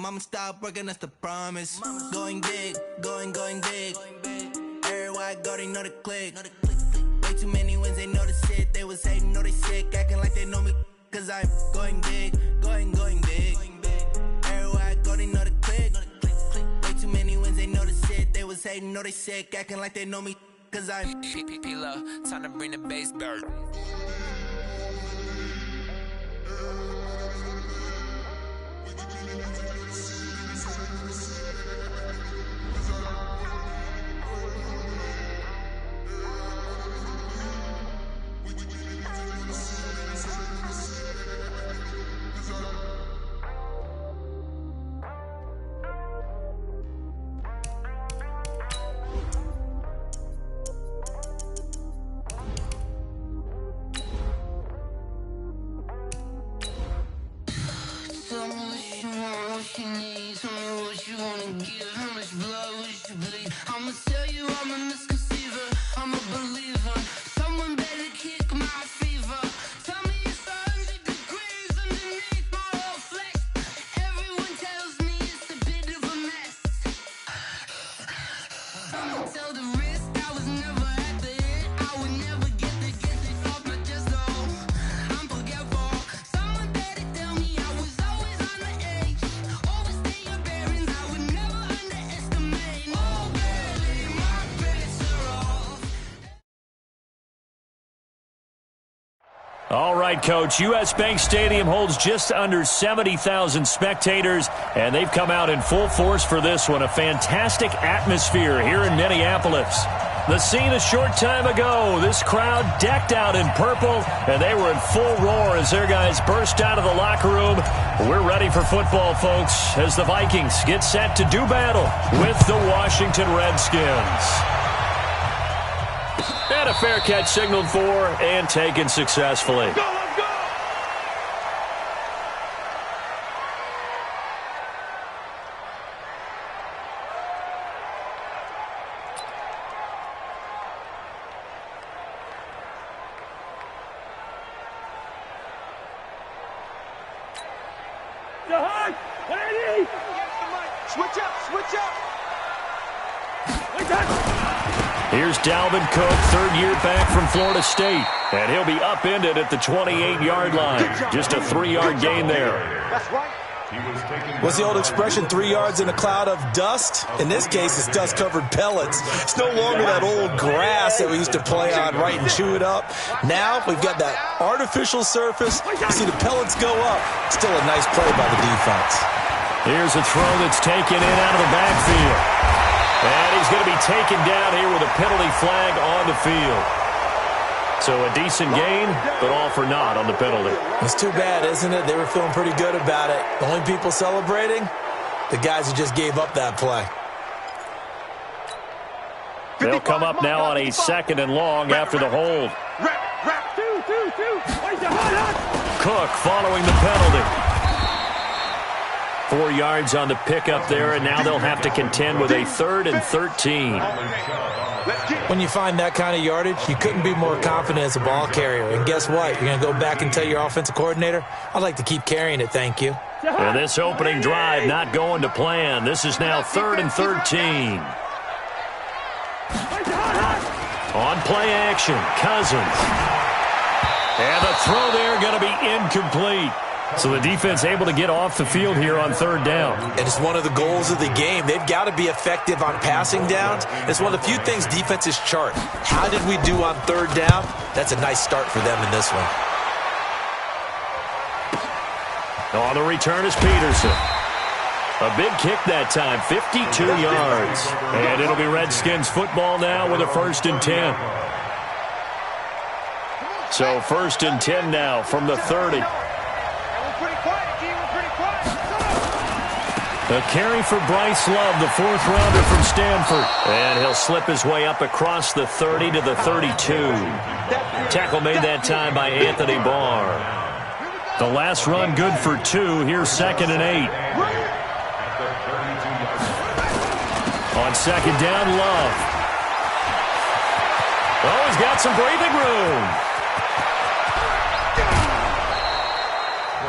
Mama, stop working, that's the promise. Going big, going big. Everywhere I go, they know the click. Way too many wins, they know the shit. They was hating, know they sick, acting like they know me. Cause I'm going big, going big. Everywhere I go, they know the click. Way too many wins, they know the shit. They was hating, know they sick, acting like they know me. Cause I'm P-P-P-Love, time to bring the bass back. I'ma tell you I'm a misconceiver, I'm a believer. Someone better kick my fever. Tell me it's 100 degrees underneath my whole flesh. Everyone tells me it's a bit of a mess. I'ma tell the risk I was never at the end. I would never get this off my chest though. I'm forgetful. Someone better tell me I was always on the edge. Overstay your bearings, I would never underestimate. Oh baby, my bets are off. All right, Coach. U.S. Bank Stadium holds just under 70,000 spectators, and they've come out in full force for this one. A fantastic atmosphere here in Minneapolis. The scene a short time ago, this crowd decked out in purple, and they were in full roar as their guys burst out of the locker room. We're ready for football, folks, as the Vikings get set to do battle with the Washington Redskins. And a fair catch signaled for and taken successfully. Let's go! Switch up! Here's Dalvin Cook, third year back from Florida State. And he'll be upended at the 28-yard line. Just a 3-yard gain there. That's right. What's the old expression, 3 yards in a cloud of dust? In this case, it's dust-covered pellets. It's no longer that old grass that we used to play on, right, and chew it up. Now we've got that artificial surface. You see the pellets go up. Still a nice play by the defense. Here's a throw that's taken in out of the backfield. And he's going to be taken down here with a penalty flag on the field. So a decent gain, but all for naught on the penalty. It's too bad, isn't it? They were feeling pretty good about it. The only people celebrating, the guys who just gave up that play. They'll come up now on a second and long after the hold. Cook following the penalty. 4 yards on the pickup there, and now they'll have to contend with a 3rd and 13. When you find that kind of yardage, you couldn't be more confident as a ball carrier. And guess what? You're going to go back and tell your offensive coordinator, I'd like to keep carrying it, thank you. And this opening drive not going to plan. This is now 3rd and 13. On play action, Cousins. And the throw there going to be incomplete. So the defense able to get off the field here on 3rd down. And it's one of the goals of the game. They've got to be effective on passing downs. It's one of the few things defenses chart. How did we do on 3rd down? That's a nice start for them in this one. On the return is Peterson. A big kick that time, 52 yards. And it'll be Redskins football now with a 1st and 10. So 1st and 10 now from the 30. A carry for Bryce Love, the 4th rounder from Stanford. And he'll slip his way up across the 30 to the 32. Tackle made that time by Anthony Barr. The last run good for 2. Here's 2nd and 8. On 2nd down, Love. Oh, he's got some breathing room.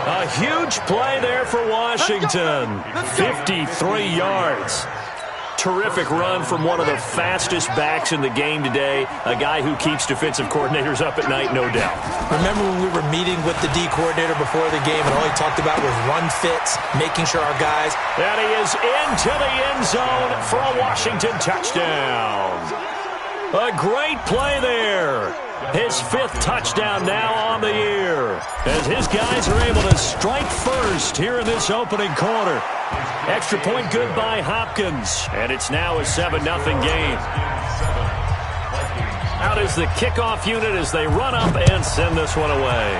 A huge play there for Washington. 53 yards. Terrific run from one of the fastest backs in the game today, a guy who keeps defensive coordinators up at night, no doubt. Remember when we were meeting with the D coordinator before the game and all he talked about was run fits, making sure our guys... And he is into the end zone for a Washington touchdown. A great play there. His 5th touchdown now on the year, as his guys are able to strike first here in this opening quarter. Extra point good by Hopkins, and it's now a 7-0 game. Out is the kickoff unit as they run up and send this one away.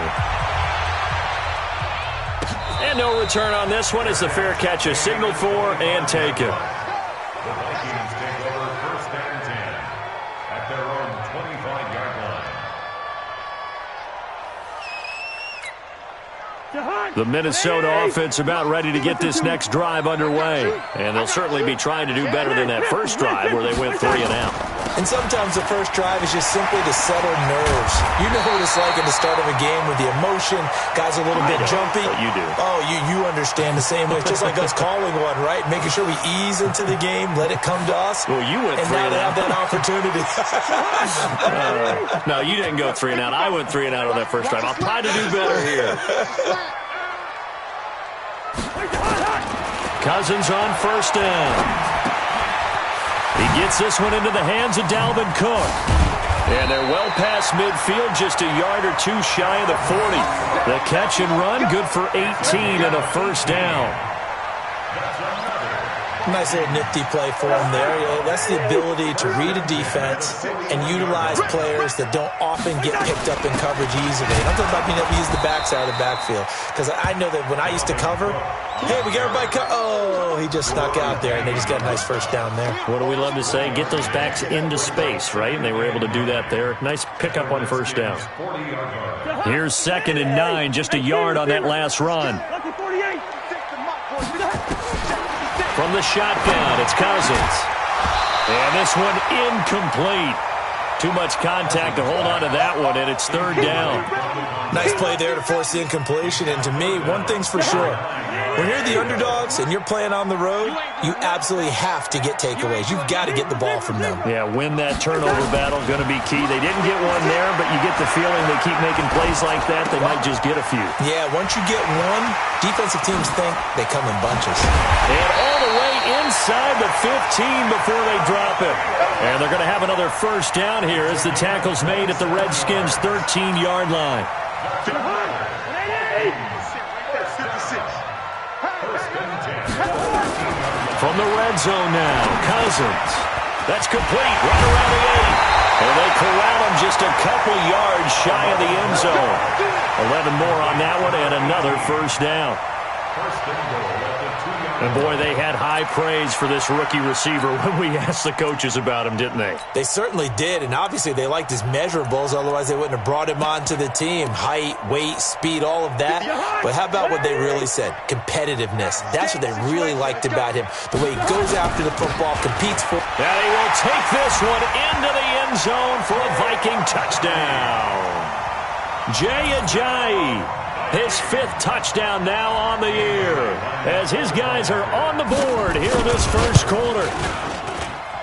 And no return on this one as the fair catch is signaled for and taken. The Minnesota offense about ready to get this next drive underway. And they'll certainly be trying to do better than that first drive where they went 3 and out. And sometimes the first drive is just simply to settle nerves. You know what it's like at the start of a game with the emotion. Guys are a little bit jumpy. But you do. Oh, you understand the same way. It's just like us calling one, right? Making sure we ease into the game, let it come to us. Well, you went 3 and and now out. they have that opportunity. No, you didn't go 3 and out. I went 3 and out on that first drive. I'll try to do better here. Cousins on first down. He gets this one into the hands of Dalvin Cook. And they're well past midfield, just a yard or two shy of the 40. The catch and run, good for 18 and a first down. Nice little nifty play for him there. That's the ability to read a defense and utilize players that don't often get picked up in coverage easily. And I'm talking about being able to use the backside of the backfield. Because I know that when I used to cover, hey, we got everybody oh, he just snuck out there, and they just got a nice first down there. What do we love to say? Get those backs into space, right? And they were able to do that there. Nice pickup on first down. Here's 2nd and 9, just a yard on that last run. From the shotgun, it's Cousins. And this one incomplete. Too much contact to hold on to that one, and it's 3rd down. Nice play there to force the incompletion. And to me, one thing's for sure. When you're the underdogs and you're playing on the road, you absolutely have to get takeaways. You've got to get the ball from them. Yeah, win that turnover battle, going to be key. They didn't get one there, but you get the feeling they keep making plays like that, they might just get a few. Yeah, once you get one, defensive teams think they come in bunches. And all the way inside the 15 before they drop it. And they're going to have another first down here as the tackle's made at the Redskins' 13-yard line. From the red zone now, Cousins. That's complete, right around the 8. And they corral him just a couple yards shy of the end zone. 11 more on that one and another first down. And, boy, they had high praise for this rookie receiver when we asked the coaches about him, didn't they? They certainly did, and obviously they liked his measurables. Otherwise, they wouldn't have brought him onto the team. Height, weight, speed, all of that. But how about what they really said? Competitiveness. That's what they really liked about him. The way he goes after the football, competes for... And he will take this one into the end zone for a Viking touchdown. Jay Ajayi. His 5th touchdown now on the year as his guys are on the board here in this first quarter.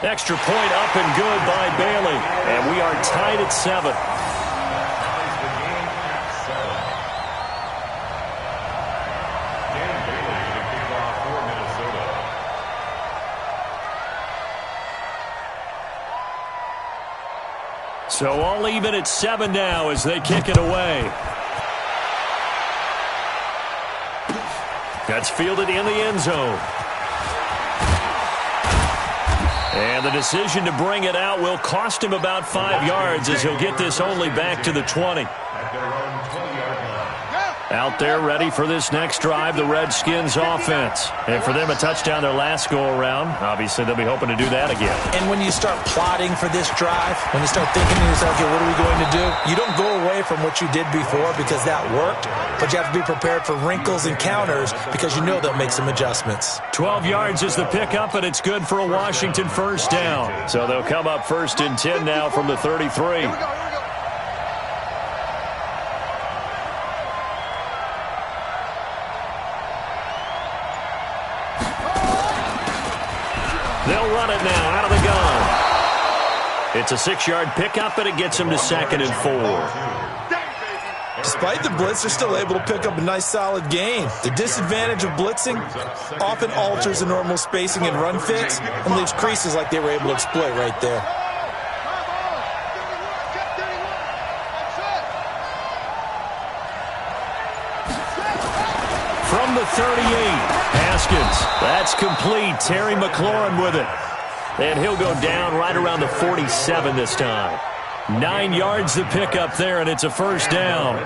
Extra point up and good by Bailey, and we are tied at 7. So all even at 7 now as they kick it away. That's fielded in the end zone. And the decision to bring it out will cost him about 5 yards as he'll get this only back to the 20. Out there ready for this next drive, the Redskins offense. And for them, a touchdown their last go-around. Obviously, they'll be hoping to do that again. And when you start plotting for this drive, when you start thinking to yourself, okay, what are we going to do? You don't go away from what you did before because that worked, but you have to be prepared for wrinkles and counters because you know they'll make some adjustments. 12 yards is the pickup, and it's good for a Washington first down. So they'll come up 1st and 10 now from the 33. It's a 6-yard pickup, and it gets him to 2nd and 4. Despite the blitz, they're still able to pick up a nice, solid gain. The disadvantage of blitzing often alters the normal spacing and run fits and leaves creases like they were able to exploit right there. From the 38, Haskins. That's complete. Terry McLaurin with it. And he'll go down right around the 47 this time. 9 yards to pick up there, and it's a first down.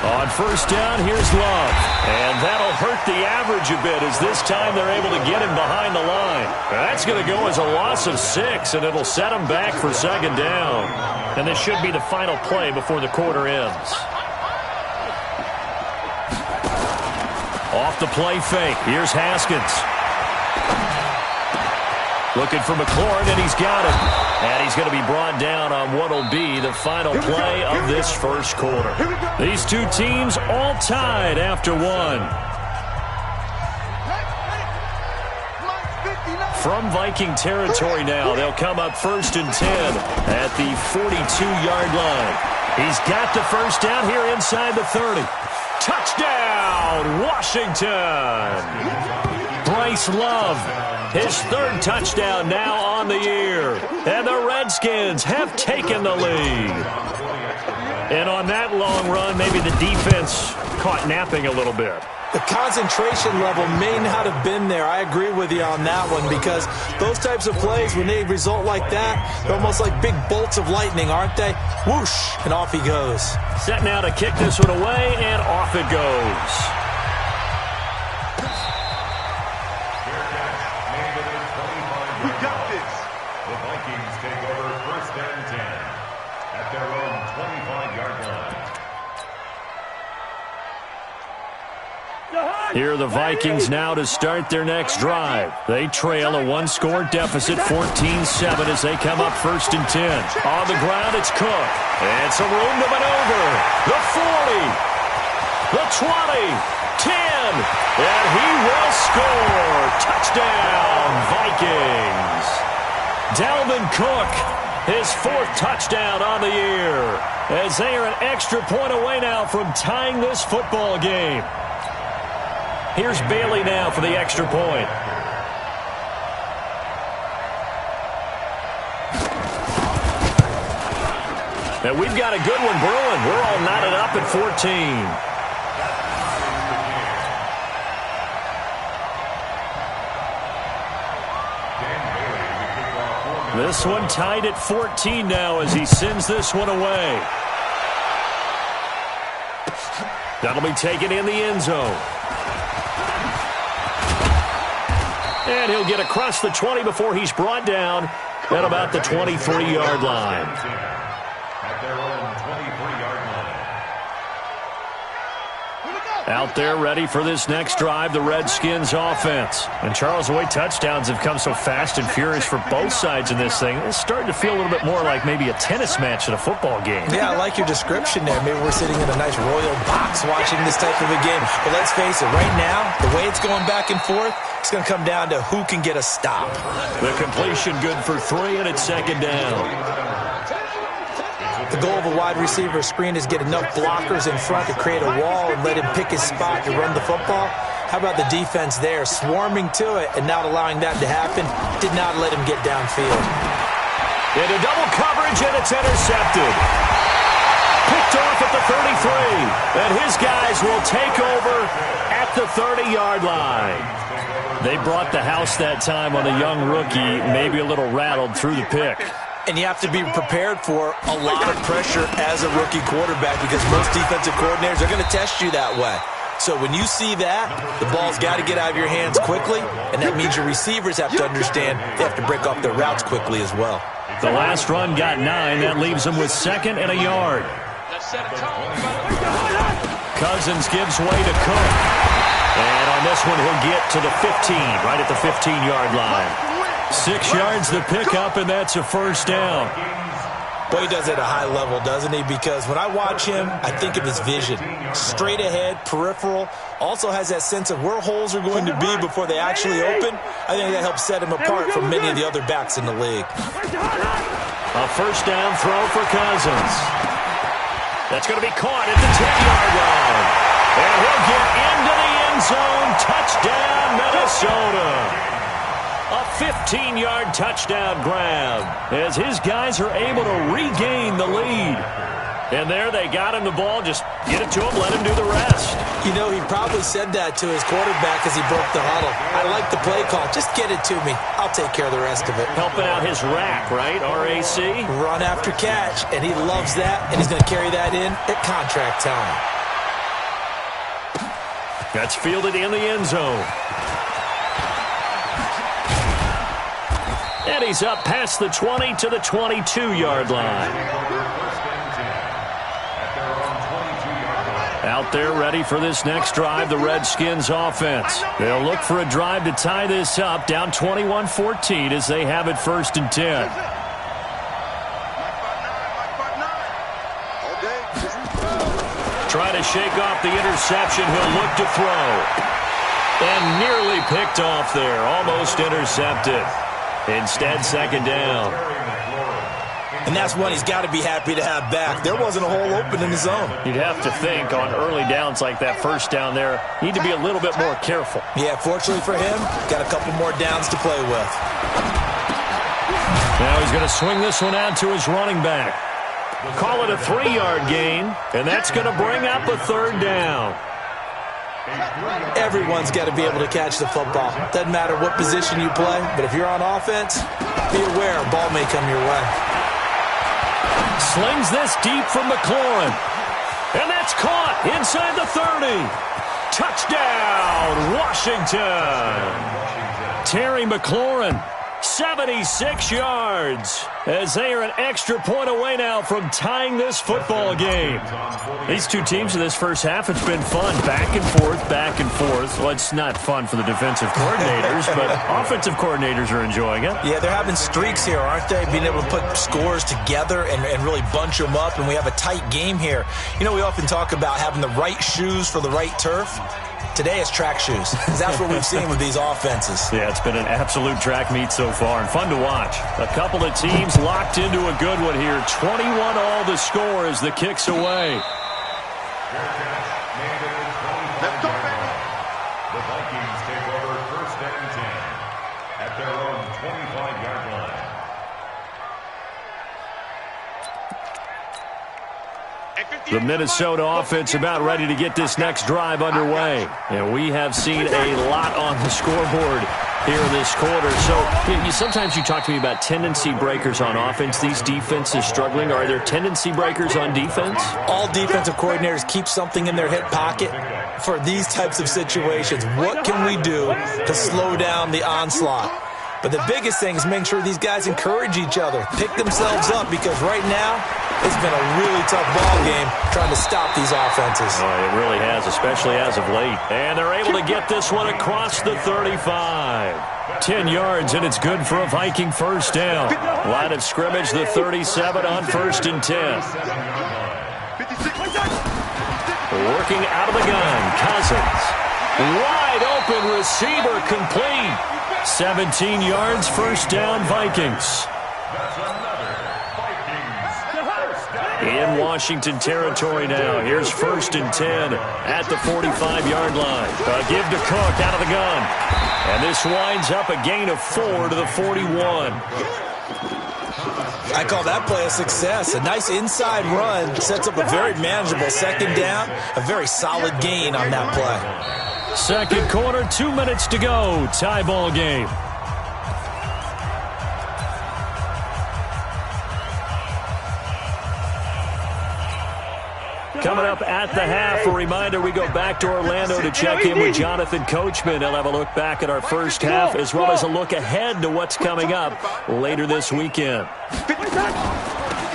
On first down, here's Love. And that'll hurt the average a bit as this time they're able to get him behind the line. That's going to go as a loss of 6, and it'll set him back for 2nd down. And this should be the final play before the quarter ends. Off the play fake. Here's Haskins. Looking for McLaurin, and he's got it. And he's going to be brought down on what will be the final play of this first quarter. These two teams all tied after 1. From Viking territory now, they'll come up 1st and 10 at the 42-yard line. He's got the first down here inside the 30. Touchdown, Washington! Bryce Love, his 3rd touchdown now on the year. And the Redskins have taken the lead. And on that long run, maybe the defense caught napping a little bit. The concentration level may not have been there. I agree with you on that one because those types of plays, when they result like that, they're almost like big bolts of lightning, aren't they? Whoosh, and off he goes. Set now to kick this one away, and off it goes. We got this. The Vikings take over 1st and 10 at their own 25-yard line. Here are the Vikings now to start their next drive. They trail a 1-score deficit, 14-7, as they come up 1st and 10. On the ground, it's Cook. And some room to maneuver. The 40, the 20, 10, and he will score. Touchdown, Vikings. Dalvin Cook, his 4th touchdown on the year, as they are an extra point away now from tying this football game. Here's Bailey now for the extra point. Now we've got a good one brewing. We're all knotted up at 14. This one tied at 14 now as he sends this one away. That'll be taken in the end zone. And he'll get across the 20 before he's brought down at about the 23-yard line. At their own 23-yard line. Out there ready for this next drive, the Redskins offense. And Charles, the way touchdowns have come so fast and furious for both sides in this thing, it's starting to feel a little bit more like maybe a tennis match in a football game. Yeah, I like your description there. Maybe we're sitting in a nice royal box watching this type of a game. But let's face it, right now, the way it's going back and forth, it's going to come down to who can get a stop. The completion good for 3, and it's 2nd down. The goal of a wide receiver screen is get enough blockers in front to create a wall and let him pick his spot to run the football. How about the defense there, swarming to it and not allowing that to happen? Did not let him get downfield. Into double coverage, and it's intercepted. Picked off at the 33, and his guys will take over at the 30-yard line. They brought the house that time on the young rookie, maybe a little rattled through the pick. And you have to be prepared for a lot of pressure as a rookie quarterback because most defensive coordinators are going to test you that way. So when you see that, the ball's got to get out of your hands quickly, and that means your receivers have to understand they have to break off their routes quickly as well. The last run got 9. That leaves them with 2nd and a yard. Cousins gives way to Cook. And on this one, he'll get to the 15, right at the 15-yard line. 6 yards to pick up, and that's a first down. Boy, he does it at a high level, doesn't he? Because when I watch him, I think of his vision. Straight ahead, peripheral, also has that sense of where holes are going to be before they actually open. I think that helps set him apart from many of the other backs in the league. A first down throw for Cousins. That's going to be caught at the 10-yard line. And he'll get into the end zone. Touchdown, Minnesota. A 15-yard touchdown grab as his guys are able to regain the lead. And there they got him the ball. Just get it to him, let him do the rest. You know, he probably said that to his quarterback as he broke the huddle. I like the play call. Just get it to me. I'll take care of the rest of it. Helping out his rack, right? RAC? Run after catch, and he loves that, and he's going to carry that in at contract time. That's fielded in the end zone. And he's up past the 20 to the 22-yard line. Out there ready for this next drive, the Redskins offense. They'll look for a drive to tie this up, down 21-14 as they have it 1st and 10. Try to shake off the interception. He'll look to throw. And nearly picked off there, almost intercepted. Instead, 2nd down. And that's one he's got to be happy to have back. There wasn't a hole open in the zone. You'd have to think on early downs like that first down there, need to be a little bit more careful. Yeah, fortunately for him, got a couple more downs to play with. Now he's going to swing this one out to his running back. Call it a 3-yard gain, and that's going to bring up a 3rd down. Everyone's got to be able to catch the football. Doesn't matter what position you play, but if you're on offense, be aware a ball may come your way. Slings this deep from McLaurin. And that's caught inside the 30. Touchdown, Washington. Terry McLaurin, 76 yards, as they are an extra point away now from tying this football game. These two teams in this first half, it's been fun. Back and forth, back and forth. Well, it's not fun for the defensive coordinators, but offensive coordinators are enjoying it. Yeah, they're having streaks here, aren't they? Being able to put scores together and really bunch them up, and we have a tight game here. You know, we often talk about having the right shoes for the right turf. Today it's track shoes. That's what we've seen with these offenses. Yeah, it's been an absolute track meet so far and fun to watch. A couple of teams locked into a good one here. 21-all the score as the kick's away. The Vikings take over 1st and 10 at their own 25-yard line. The Minnesota offense about ready to get this next drive underway. And we have seen a lot on the scoreboard here in this quarter. So sometimes you talk to me about tendency breakers on offense. These defenses struggling. Are there tendency breakers on defense? All defensive coordinators keep something in their hip pocket for these types of situations. What can we do to slow down the onslaught? But the biggest thing is making sure these guys encourage each other, pick themselves up, because right now it's been a really tough ball game trying to stop these offenses. Oh, it really has, especially as of late. And they're able to get this one across the 35. 10 yards, and it's good for a Viking first down. Line of scrimmage, the 37 on 1st and 10. Working out of the gun, Cousins. Wide open receiver complete. 17 yards, first down, Vikings. In Washington territory now. Here's 1st and 10 at the 45-yard line. A give to Cook out of the gun. And this winds up a gain of 4 to the 41. I call that play a success. A nice inside run sets up a very manageable 2nd down. A very solid gain on that play. 2nd quarter, 2 minutes to go. Tie ball game. Coming up at the half, a reminder, we go back to Orlando to check in with Jonathan Coachman. He'll have a look back at our first half as well as a look ahead to what's coming up later this weekend.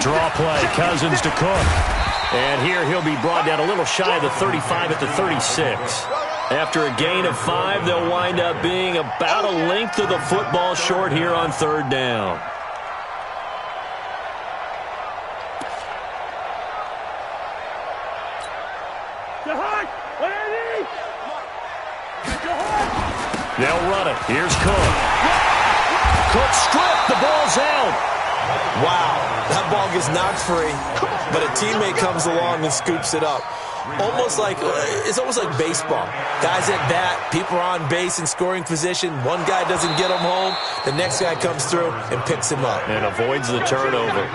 Draw play, Cousins to Cook. And here he'll be brought down a little shy of the 35 at the 36. After a gain of 5, they'll wind up being about a length of the football short here on 3rd down. They'll run it. Here's Cook. Cook stripped. The ball's out. Wow, that ball gets knocked free, but a teammate comes along and scoops it up. It's almost like baseball. Guys at bat, people are on base in scoring position. One guy doesn't get him home. The next guy comes through and picks him up. And avoids the turnover.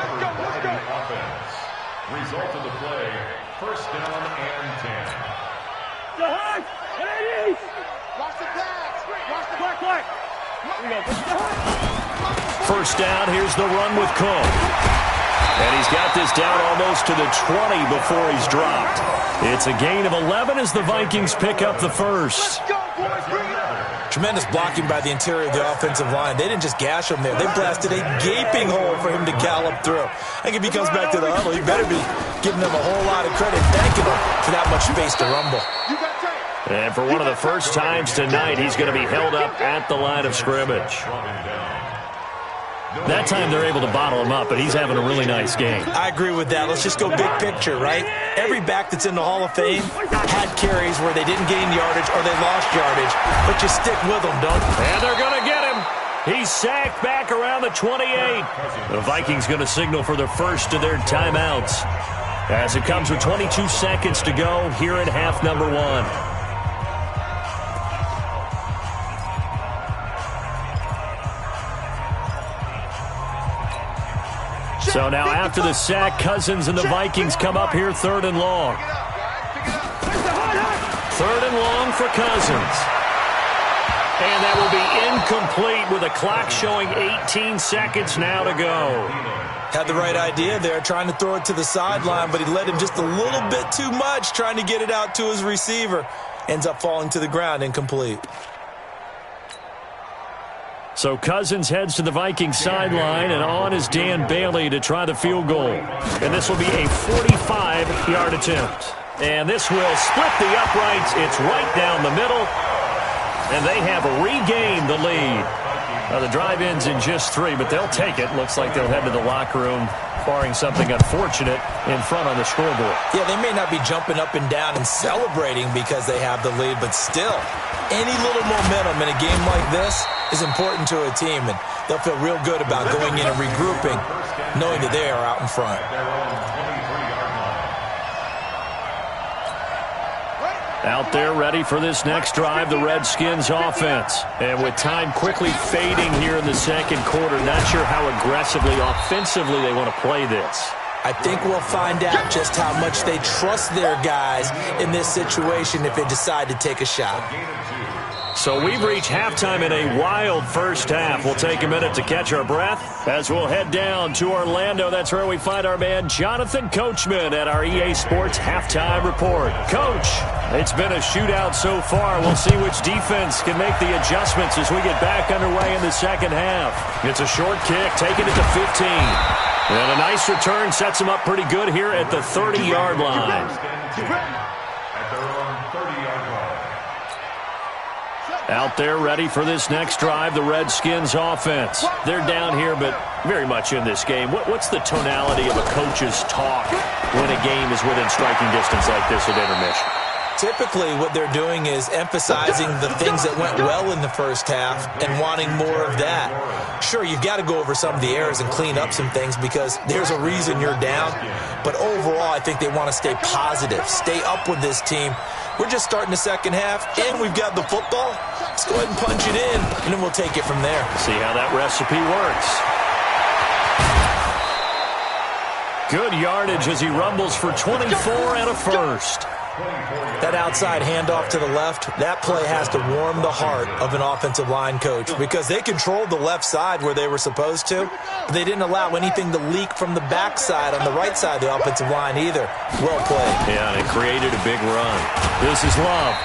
Result of the play, first down and 10. First down, here's the run with Cook. And he's got this down almost to the 20 before he's dropped. It's a gain of 11 as the Vikings pick up the first. Tremendous blocking by the interior of the offensive line. They didn't just gash him there. They blasted a gaping hole for him to gallop through. I think if he comes back to the huddle, he better be giving them a whole lot of credit, thanking them for that much space to rumble. And for one of the first times tonight, he's going to be held up at the line of scrimmage. That time they're able to bottle him up, but he's having a really nice game. I agree with that. Let's just go big picture, right? Every back that's in the Hall of Fame had carries where they didn't gain yardage or they lost yardage, but you stick with them, don't you? And they're going to get him. He's sacked back around the 28. The Vikings going to signal for the first of their timeouts as it comes with 22 seconds to go here in half number one. So now after the sack, Cousins and the Vikings come up here third and long. Third and long for Cousins. And that will be incomplete with a clock showing 18 seconds now to go. Had the right idea there, trying to throw it to the sideline, but he led him just a little bit too much, trying to get it out to his receiver. Ends up falling to the ground, incomplete. So Cousins heads to the Vikings sideline, and on is Dan Bailey to try the field goal. And this will be a 45-yard attempt. And this will split the uprights. It's right down the middle. And they have regained the lead. Now the drive ends in just 3, but they'll take it. Looks like they'll head to the locker room, barring something unfortunate in front on the scoreboard. Yeah, they may not be jumping up and down and celebrating because they have the lead, but still, any little momentum in a game like this is important to a team, and they'll feel real good about going in and regrouping, knowing that they are out in front. Out there ready for this next drive, the Redskins offense. And with time quickly fading here in the second quarter, not sure how aggressively, offensively they want to play this. I think we'll find out just how much they trust their guys in this situation if they decide to take a shot. So we've reached halftime in a wild first half. We'll take a minute to catch our breath as we'll head down to Orlando. That's where we find our man Jonathan Coachman at our EA Sports Halftime Report. Coach, it's been a shootout so far. We'll see which defense can make the adjustments as we get back underway in the second half. It's a short kick, taking it to 15. And a nice return sets him up pretty good here at the 30-yard line. Out there ready for this next drive, the Redskins offense. They're down here, but very much in this game. What's the tonality of a coach's talk when a game is within striking distance like this at intermission? Typically, what they're doing is emphasizing the things that went well in the first half and wanting more of that. Sure, you've got to go over some of the errors and clean up some things because there's a reason you're down. But overall, I think they want to stay positive, stay up with this team. We're just starting the second half, and we've got the football. Let's go ahead and punch it in, and then we'll take it from there. See how that recipe works. Good yardage as he rumbles for 24 and a first. That outside handoff to the left, that play has to warm the heart of an offensive line coach because they controlled the left side where they were supposed to, but they didn't allow anything to leak from the backside on the right side of the offensive line either. Well played. Yeah, and it created a big run. This is Love.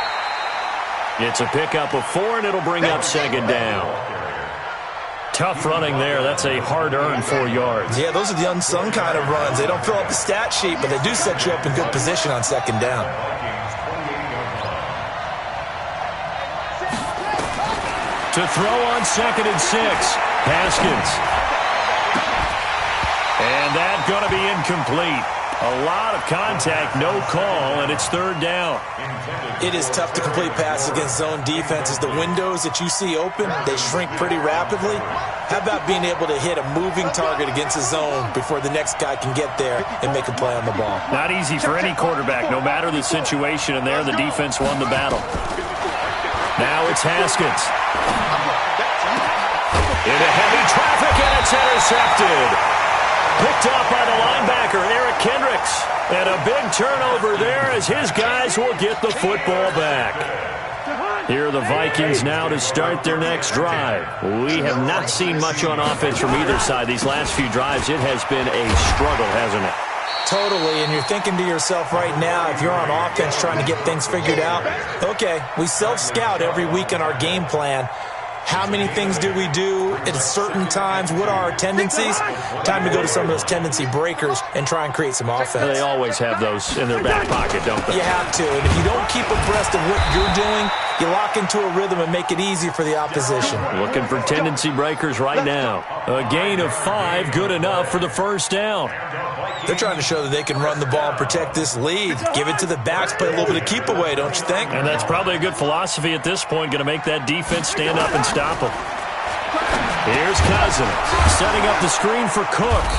It's a pickup of 4, and it'll bring up second down. Tough running there. That's a hard-earned 4 yards. Yeah, those are the unsung kind of runs. They don't fill up the stat sheet, but they do set you up in good position on second down. To throw on 2nd and 6, Haskins. And that's going to be incomplete. A lot of contact, no call, and it's third down. It is tough to complete passes against zone defenses. The windows that you see open, they shrink pretty rapidly. How about being able to hit a moving target against a zone before the next guy can get there and make a play on the ball? Not easy for any quarterback, no matter the situation, and there the defense won the battle. Now it's Haskins. Into heavy traffic, and it's intercepted. Picked up by the linebacker, Eric Kendricks. And a big turnover there as his guys will get the football back. Here are the Vikings now to start their next drive. We have not seen much on offense from either side these last few drives. It has been a struggle, hasn't it? Totally, and you're thinking to yourself right now, if you're on offense trying to get things figured out, okay, we self-scout every week in our game plan. How many things do we do at certain times? What are our tendencies? Time to go to some of those tendency breakers and try and create some offense. They always have those in their back pocket, don't they? You have to, and if you don't keep abreast of what you're doing, you lock into a rhythm and make it easy for the opposition. Looking for tendency breakers right now. A gain of 5, good enough for the first down. They're trying to show that they can run the ball and protect this lead. Give it to the backs, play a little bit of keep away, don't you think? And that's probably a good philosophy at this point, going to make that defense stand up and stop them. Here's Cousins setting up the screen for Cook.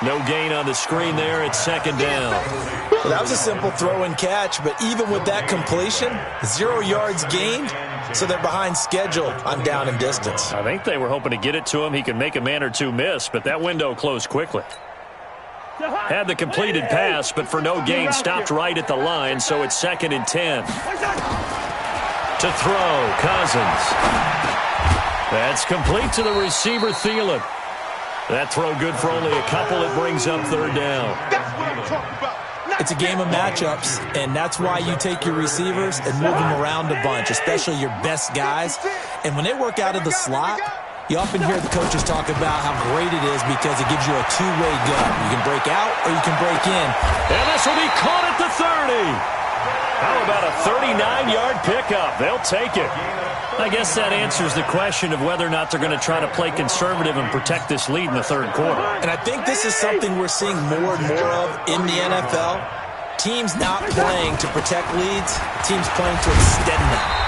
No gain on the screen there. It's second down. Well, that was a simple throw and catch, but even with that completion, 0 yards gained, so they're behind schedule on down and distance. I think they were hoping to get it to him. He could make a man or two miss, but that window closed quickly. Had the completed pass, but for no gain, stopped right at the line, so it's second and 10. To throw, Cousins. That's complete to the receiver, Thielen. That throw good for only a couple. It brings up third down. It's a game of matchups, and that's why you take your receivers and move them around a bunch, especially your best guys. And when they work out of the slot, you often hear the coaches talk about how great it is because it gives you a two-way go. You can break out or you can break in. And this will be caught at the 30. How about a 39-yard pickup? They'll take it. I guess that answers the question of whether or not they're going to try to play conservative and protect this lead in the third quarter. And I think this is something we're seeing more and more of in the NFL. Teams not playing to protect leads, teams playing to extend them.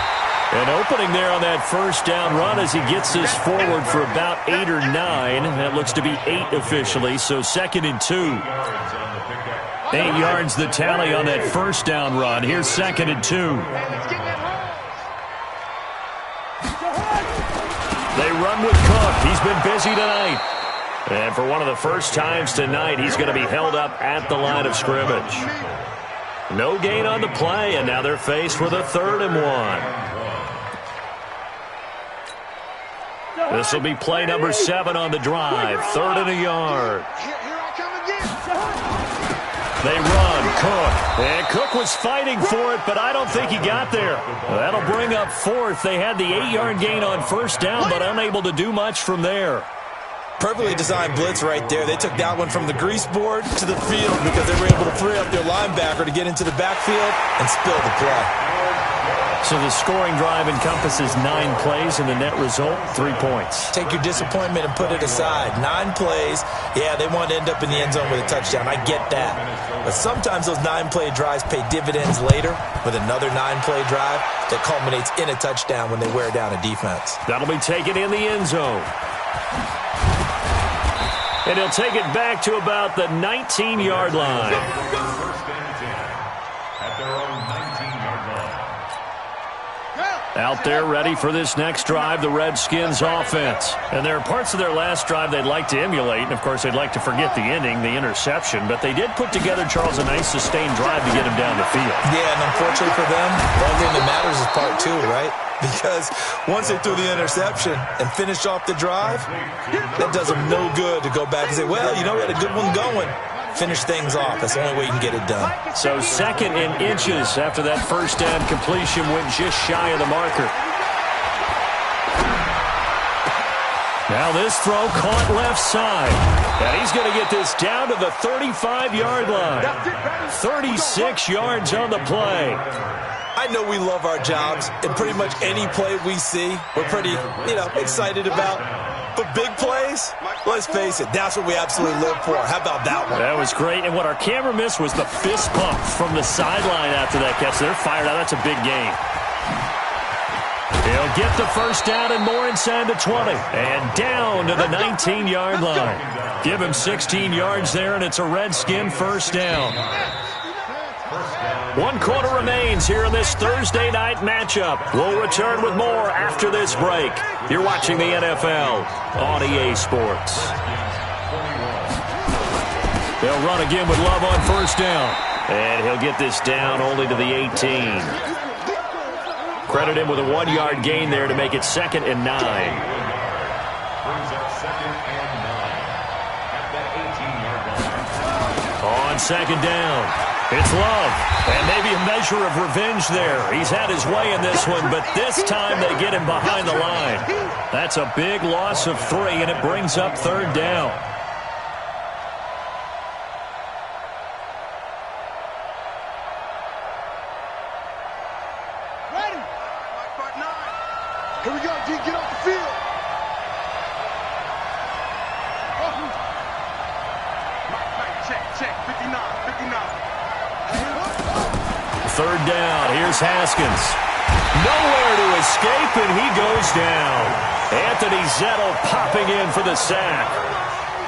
An opening there on that first down run as he gets this forward for about 8 or 9. That looks to be 8 officially, so second and 2. 8 yards the tally on that first down run. Here's second and 2. They run with Cook. He's been busy tonight. And for one of the first times tonight, he's going to be held up at the line of scrimmage. No gain on the play, and now they're faced with a 3rd and 1. This will be play number 7 on the drive. 3rd and a yard. They run, Cook. And Cook was fighting for it, but I don't think he got there. That'll bring up 4th. They had the 8-yard gain on first down, but unable to do much from there. Perfectly designed blitz right there. They took that one from the grease board to the field because they were able to free up their linebacker to get into the backfield and spill the play. So the scoring drive encompasses 9 plays, and the net result, 3 points. Take your disappointment and put it aside. 9 plays. Yeah, they want to end up in the end zone with a touchdown. I get that. But sometimes those 9-play drives pay dividends later with another 9-play drive that culminates in a touchdown when they wear down a defense. That'll be taken in the end zone. And he'll take it back to about the 19-yard line. Out there ready for this next drive, the Redskins offense. And there are parts of their last drive they'd like to emulate. And, of course, they'd like to forget the ending, the interception. But they did put together, Charles, a nice sustained drive to get him down the field. Yeah, and unfortunately for them, the only thing that matters is part 2, right? Because once they threw the interception and finished off the drive, that does them no good to go back and say, well, you know, we had a good one going. Finish things off. That's the only way you can get it done. So 2nd and inches after that first down completion went just shy of the marker. Now this throw caught left side. And he's going to get this down to the 35-yard line. 36 yards on the play. I know we love our jobs, and pretty much any play we see, we're pretty, excited about. type of big plays, let's face it, that's what we absolutely live for. How about that one? That was great. And what our camera missed was the fist pump from the sideline after that catch. They're fired out. That's a big game. He'll get the first down and more inside the 20. And down to the 19-yard line. Give him 16 yards there, and it's a Redskin first down. 1 quarter remains here in this Thursday night matchup. We'll return with more after this break. You're watching the NFL on EA Sports. They'll run again with Love on first down. And he'll get this down only to the 18. Credit him with a 1-yard gain there to make it 2nd and 9. Brings up 2nd and 9 at that 18-yard line. On 2nd down, it's Love. And maybe a measure of revenge there. He's had his way in this one, but this time they get him behind the line. That's a big loss of 3, and it brings up 3rd down. Here we go, D. Get off the field. Check. 59. 3rd down. Here's Haskins. Nowhere to escape, and he goes down. Anthony Zettel popping in for the sack.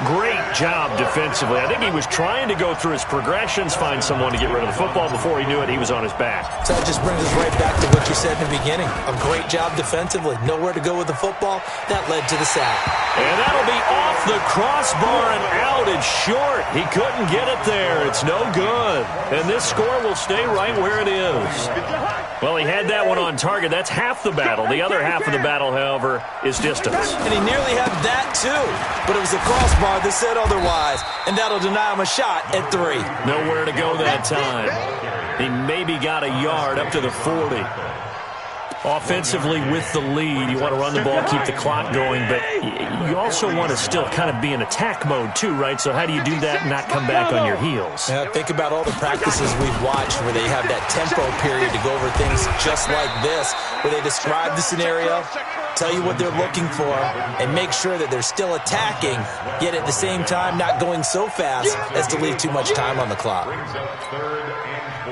Great job defensively. I think he was trying to go through his progressions, find someone to get rid of the football. Before he knew it, he was on his back. So that just brings us right back to what you said in the beginning. A great job defensively. Nowhere to go with the football. That led to the sack. And that'll be off the crossbar and out. It's short. He couldn't get it there. It's no good. And this score will stay right where it is. Well, he had that one on target. That's half the battle. The other half of the battle, however, is distance. And he nearly had that, too. But it was the crossbar that said otherwise. And that'll deny him a shot at 3. Nowhere to go that time. He maybe got a yard up to the 40. Offensively with the lead, you want to run the ball, keep the clock going, but you also want to still kind of be in attack mode too, right? So how do you do that and not come back on your heels? Yeah, think about all the practices we've watched where they have that tempo period to go over things just like this, where they describe the scenario, tell you what they're looking for, and make sure that they're still attacking, yet at the same time not going so fast as to leave too much time on the clock.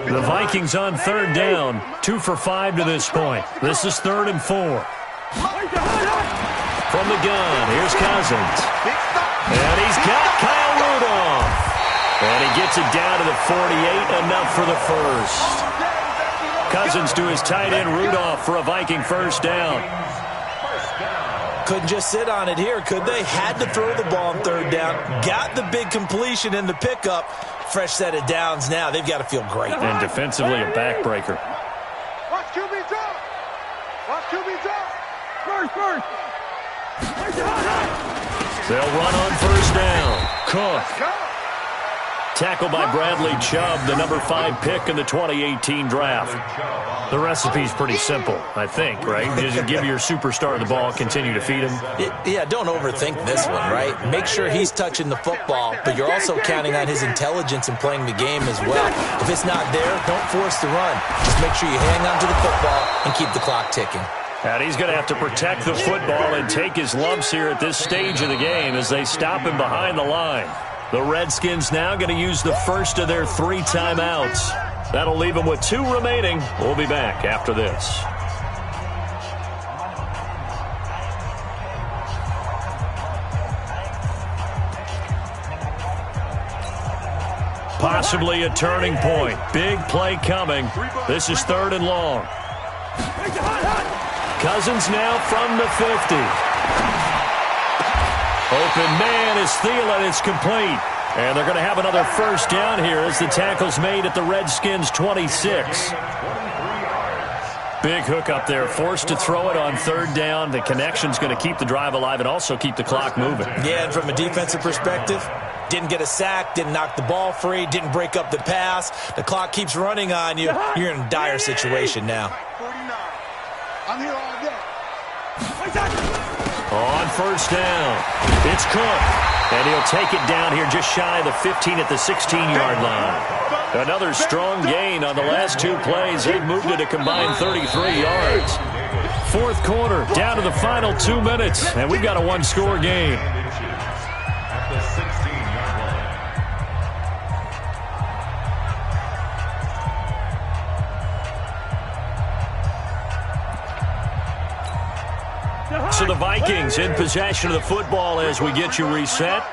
The Vikings on 3rd down, 2 for 5 to this point. This is 3rd and 4. From the gun, here's Cousins. And he's got Kyle Rudolph. And he gets it down to the 48, enough for the first. Cousins to his tight end Rudolph for a Viking first down. Couldn't just sit on it here, could they? Had to throw the ball on 3rd down. Got the big completion in the pickup. Fresh set of downs now. They've got to feel great. And defensively, a backbreaker. Watch QB drop. Watch QB drop. First. They'll run on first down. Cook. Tackled by Bradley Chubb, the number 5 pick in the 2018 draft. The recipe's pretty simple, I think, right? Just give your superstar the ball, continue to feed him. Yeah, don't overthink this one, right? Make sure he's touching the football, but you're also counting on his intelligence in playing the game as well. If it's not there, don't force the run. Just make sure you hang on to the football and keep the clock ticking. And he's going to have to protect the football and take his lumps here at this stage of the game as they stop him behind the line. The Redskins now going to use the first of their 3 timeouts. That'll leave them with 2 remaining. We'll be back after this. Possibly a turning point. Big play coming. This is 3rd and long. Cousins now from the 50. Open man is Thielen. It's complete. And they're going to have another first down here as the tackle's made at the Redskins' 26. Big hook up there. Forced to throw it on 3rd down. The connection's going to keep the drive alive and also keep the clock moving. Yeah, and from a defensive perspective, didn't get a sack, didn't knock the ball free, didn't break up the pass. The clock keeps running on you. You're in a dire situation now. 49. I'm here all day. On first down, it's Cook. And he'll take it down here just shy of the 15 at the 16-yard line. Another strong gain on the last 2 plays. They've moved it a combined 33 yards. Fourth quarter, down to the final 2 minutes, and we've got a one-score game. At the 16-yard line. So the Vikings in possession of the football as we get you reset.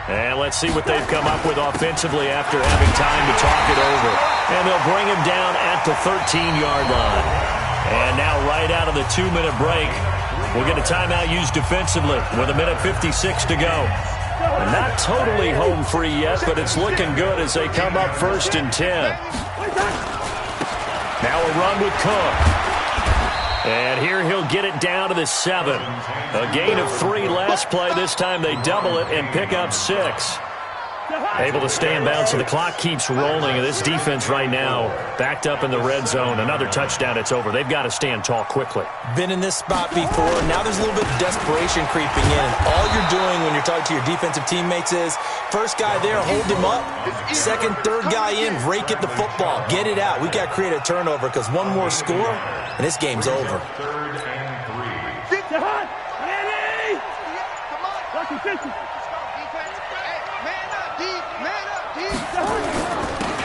And let's see what they've come up with offensively after having time to talk it over. And they'll bring him down at the 13-yard line. And now right out of the 2-minute break, we'll get a timeout used defensively with 1:56 to go. And not totally home free yet, but it's looking good as they come up 1st and 10. Now a run with Cook. And here he'll get it down to the 7. A gain of 3 last play. This time they double it and pick up 6. Able to stay in bounds, so the clock keeps rolling. And this defense right now backed up in the red zone. Another touchdown, it's over. They've got to stand tall quickly. Been in this spot before. Now there's a little bit of desperation creeping in. And all you're doing when you're talking to your defensive teammates is, first guy there, hold him up. Second, third guy in, rake at the football. Get it out. We've got to create a turnover because one more score, and this game's over. 3rd and 3. Get your hunt. Andy! Come on. Lucky 50.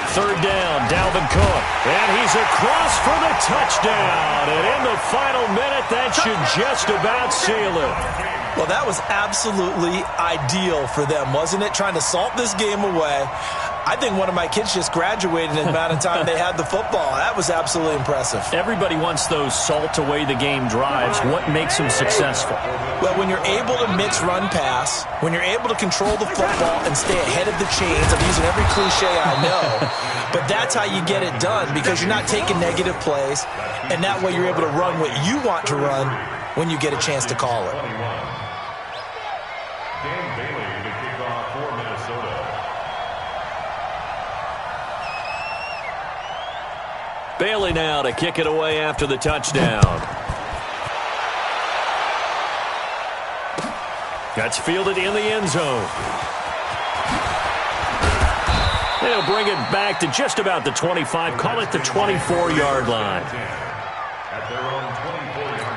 Third down, Dalvin Cook. And he's across for the touchdown. And in the final minute, that should just about seal it. Well, that was absolutely ideal for them, wasn't it? Trying to salt this game away. I think one of my kids just graduated in the amount of time they had the football. That was absolutely impressive. Everybody wants those salt-away-the-game drives. What makes them successful? Well, when you're able to mix run-pass, when you're able to control the football and stay ahead of the chains, I'm using every cliche I know, but that's how you get it done because you're not taking negative plays, and that way you're able to run what you want to run when you get a chance to call it. Dan Bailey to kick off for Minnesota. Bailey now to kick it away after the touchdown. That's fielded in the end zone. They'll bring it back to just about the 25, call it the 24-yard line. At their own 24-yard line.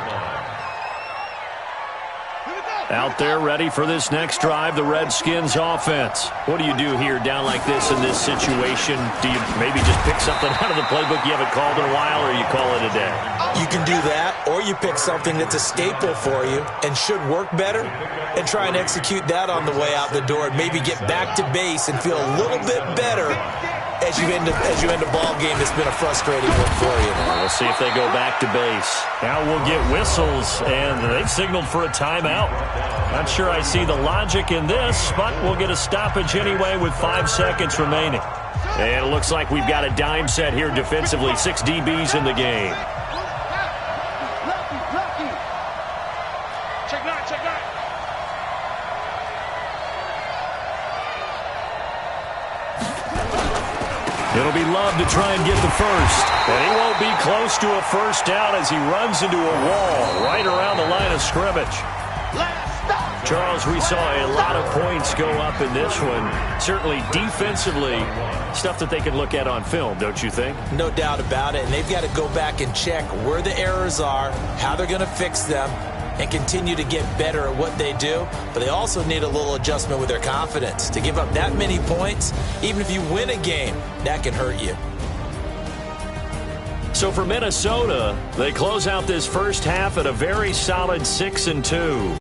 Out there ready for this next drive, the Redskins offense. What do you do here down like this in this situation? Do you maybe just pick something out of the playbook you haven't called in a while, or you call it a day? You can do that, or you pick something that's a staple for you and should work better and try and execute that on the way out the door and maybe get back to base and feel a little bit better as you end a ball game that's been a frustrating one for you. We'll see if they go back to base. Now we'll get whistles, and they've signaled for a timeout. Not sure I see the logic in this, but we'll get a stoppage anyway with 5 seconds remaining. And it looks like we've got a dime set here defensively. 6 DBs in the game. Check 9, check 9. It'll be Love to try and get the first. And he won't be close to a first down as he runs into a wall right around the line of scrimmage. Charles, we saw a lot of points go up in this one. Certainly defensively, stuff that they can look at on film, don't you think? No doubt about it. And they've got to go back and check where the errors are, how they're going to fix them, and continue to get better at what they do. But they also need a little adjustment with their confidence. To give up that many points, even if you win a game, that can hurt you. So for Minnesota, they close out this first half at a very solid 6-2.